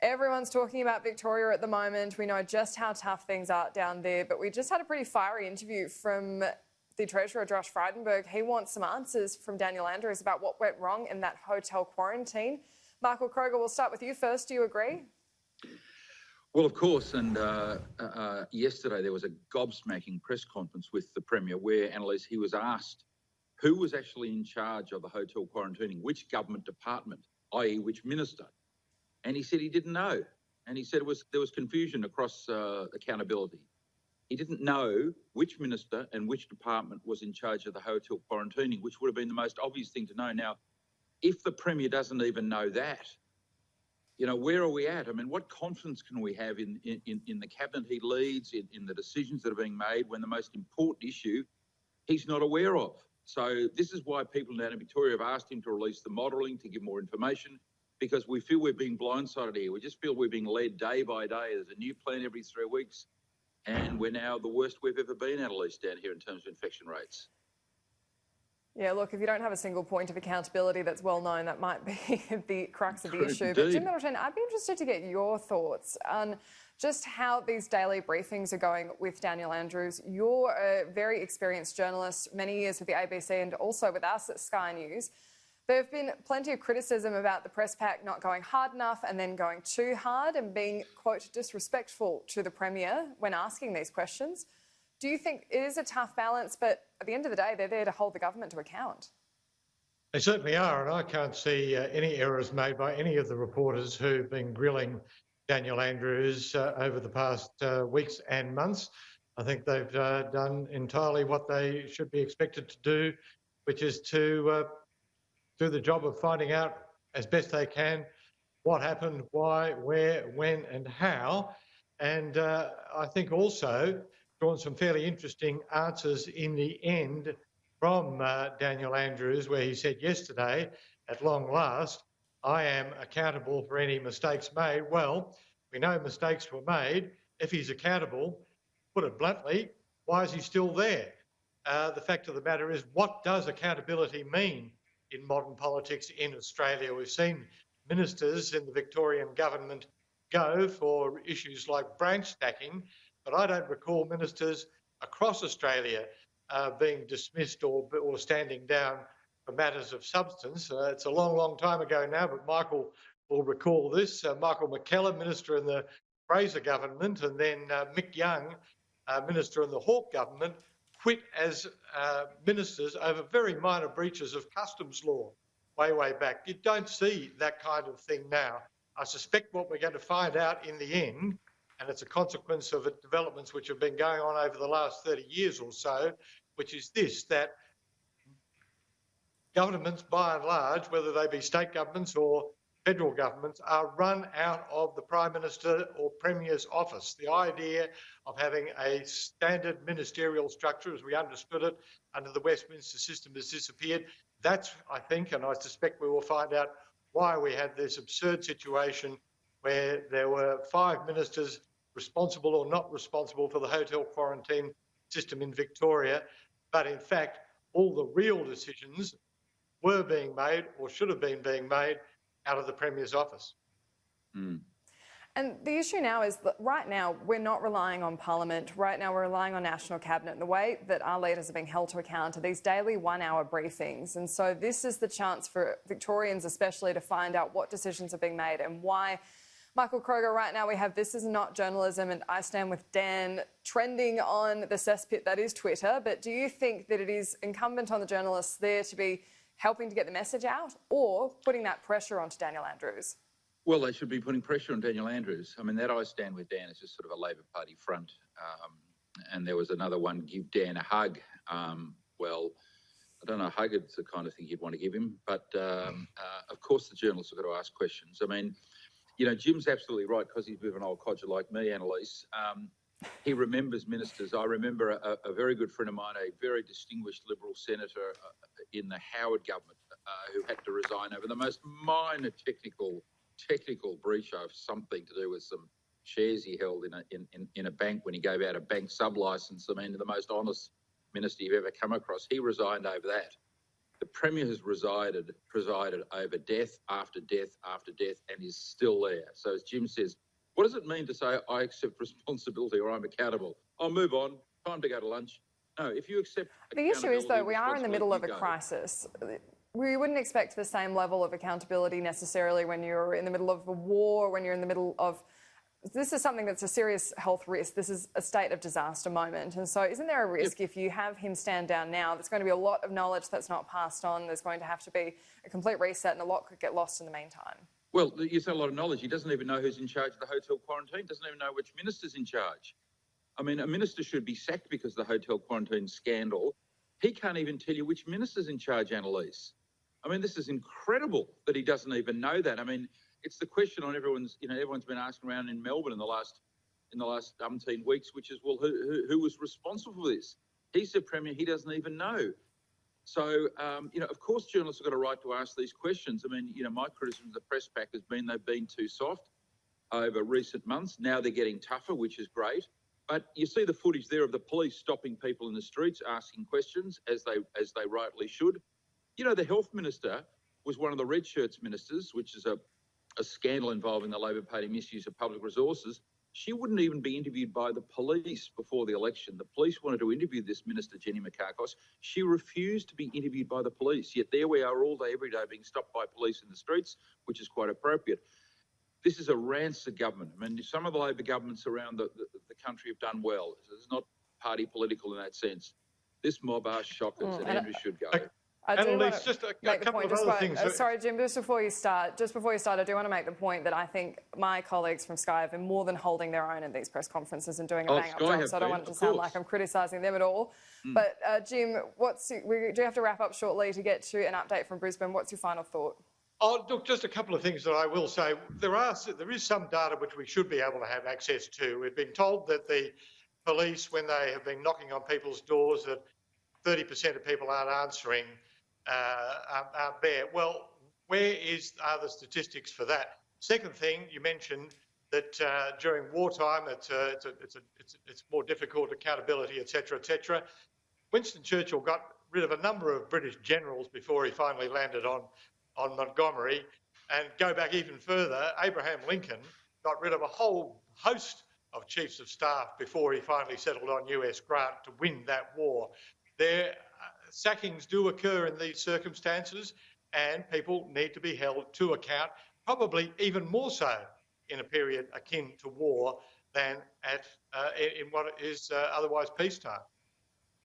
Everyone's talking about Victoria at the moment. We know just how tough things are down there, but we just had a pretty fiery interview from the Treasurer, Josh Frydenberg. He wants some answers from Daniel Andrews about what went wrong in that hotel quarantine. Michael Kroger, we'll start with you first. Do you agree? Well, of course, and yesterday there was a gobsmacking press conference with the Premier where, Annalise, he was asked who was actually in charge of the hotel quarantining, which government department, i.e. which minister. And he said he didn't know. And he said there was confusion across accountability. He didn't know which minister and which department was in charge of the hotel quarantining, which would have been the most obvious thing to know. Now, if the Premier doesn't even know that, you know, where are we at? I mean, what confidence can we have in the cabinet he leads, in the decisions that are being made when the most important issue he's not aware of? So this is why people down in Victoria have asked him to release the modelling, to give more information, because we feel we're being blindsided here. We just feel we're being led day by day. There's a new plan every 3 weeks, and we're now the worst we've ever been, at least down here in terms of infection rates. Yeah, look, if you don't have a single point of accountability that's well known, that might be the crux of the issue. Indeed. But Jim Middleton, I'd be interested to get your thoughts on just how these daily briefings are going with Daniel Andrews. You're a very experienced journalist, many years with the ABC and also with us at Sky News. There have been plenty of criticism about the press pack not going hard enough and then going too hard and being, quote, disrespectful to the Premier when asking these questions. Do you think it is a tough balance, but at the end of the day, they're there to hold the government to account? They certainly are, and I can't see any errors made by any of the reporters who've been grilling Daniel Andrews over the past weeks and months. I think they've done entirely what they should be expected to do, which is to do the job of finding out as best they can what happened, why, where, when and how. And I think also drawn some fairly interesting answers in the end from Daniel Andrews, where he said yesterday, at long last, I am accountable for any mistakes made. Well, we know mistakes were made. If he's accountable, put it bluntly, why is he still there? The fact of the matter is, what does accountability mean in modern politics in Australia? We've seen ministers in the Victorian government go for issues like branch stacking, but I don't recall ministers across Australia being dismissed or standing down for matters of substance. It's a long, long time ago now, but Michael will recall this. Michael McKellar, minister in the Fraser government, and then Mick Young, minister in the Hawke government, quit as ministers over very minor breaches of customs law way back. You don't see that kind of thing now. I suspect what we're going to find out in the end, and it's a consequence of developments which have been going on over the last 30 years or so, which is this, that governments, by and large, whether they be state governments or federal governments, are run out of the Prime Minister or Premier's office. The idea of having a standard ministerial structure, as we understood it under the Westminster system, has disappeared. That's, I think, and I suspect we will find out why we had this absurd situation where there were 5 ministers responsible or not responsible for the hotel quarantine system in Victoria, but in fact all the real decisions were being made or should have been being made out of the Premier's office. And the issue now is that right now we're not relying on Parliament. Right now we're relying on National Cabinet. And the way that our leaders are being held to account are these daily 1-hour briefings. And so this is the chance for Victorians especially to find out what decisions are being made and why. Michael Kroger, right now we have This Is Not Journalism and I Stand With Dan trending on the cesspit that is Twitter. But do you think that it is incumbent on the journalists there to be helping to get the message out or putting that pressure onto Daniel Andrews? Well, they should be putting pressure on Daniel Andrews. I mean, that I Stand With Dan is just sort of a Labor Party front. And there was another one, Give Dan a Hug. Well, I don't know, a hug is the kind of thing you'd want to give him. But, of course, the journalists have got to ask questions. I mean, you know, Jim's absolutely right because he's a bit of an old codger like me, Annalise. He remembers ministers. I remember a very good friend of mine, a very distinguished Liberal senator in the Howard government who had to resign over the most minor technical breach of something to do with some shares he held in a bank when he gave out a bank sub-licence. I mean, the most honest minister you've ever come across. He resigned over that. The Premier has presided over death after death after death and is still there. So as Jim says, what does it mean to say I accept responsibility or I'm accountable? I'll move on. Time to go to lunch. No, if you accept the issue is, though, we are in the middle of a crisis. We wouldn't expect the same level of accountability necessarily when you're in the middle of a war, when you're in the middle of... This is something that's a serious health risk. This is a state of disaster moment. And so isn't there a risk if you have him stand down now, there's going to be a lot of knowledge that's not passed on, there's going to have to be a complete reset and a lot could get lost in the meantime? Well, you say a lot of knowledge. He doesn't even know who's in charge of the hotel quarantine, doesn't even know which minister's in charge. I mean, a minister should be sacked because of the hotel quarantine scandal. He can't even tell you which minister's in charge, Annalise. I mean, this is incredible that he doesn't even know that. I mean, it's the question on everyone's been asking around in Melbourne in the last umpteen weeks, which is, well, who was responsible for this? He's the Premier, he doesn't even know. So, of course, journalists have got a right to ask these questions. I mean, my criticism of the press pack has been they've been too soft over recent months. Now they're getting tougher, which is great. But you see the footage there of the police stopping people in the streets, asking questions, as they rightly should. The Health Minister was one of the red shirts ministers, which is a scandal involving the Labor Party misuse of public resources. She wouldn't even be interviewed by the police before the election. The police wanted to interview this minister, Jenny Mikakos. She refused to be interviewed by the police, yet there we are all day, every day, being stopped by police in the streets, which is quite appropriate. This is a rancid government. I mean, some of the Labor governments around the country have done well. It's not party political in that sense. This mob are shockers, and Andrew should go. Annalise, just a couple of other things. Sorry, Jim, just before you start, I do want to make the point that I think my colleagues from Sky have been more than holding their own at these press conferences and doing a bang-up job, so I don't want it to sound like I'm criticising them at all. But, Jim, we do have to wrap up shortly to get to an update from Brisbane. What's your final thought? Oh, look, just a couple of things that I will say. There is some data which we should be able to have access to. We've been told that the police, when they have been knocking on people's doors, that 30% of people aren't answering, aren't there. Well, where are the statistics for that? Second thing, you mentioned that during wartime it's more difficult, accountability, etc., etc. Winston Churchill got rid of a number of British generals before he finally landed on Montgomery, and go back even further, Abraham Lincoln got rid of a whole host of chiefs of staff before he finally settled on US Grant to win that war. Sackings do occur in these circumstances, and people need to be held to account, probably even more so in a period akin to war than in what is otherwise peacetime.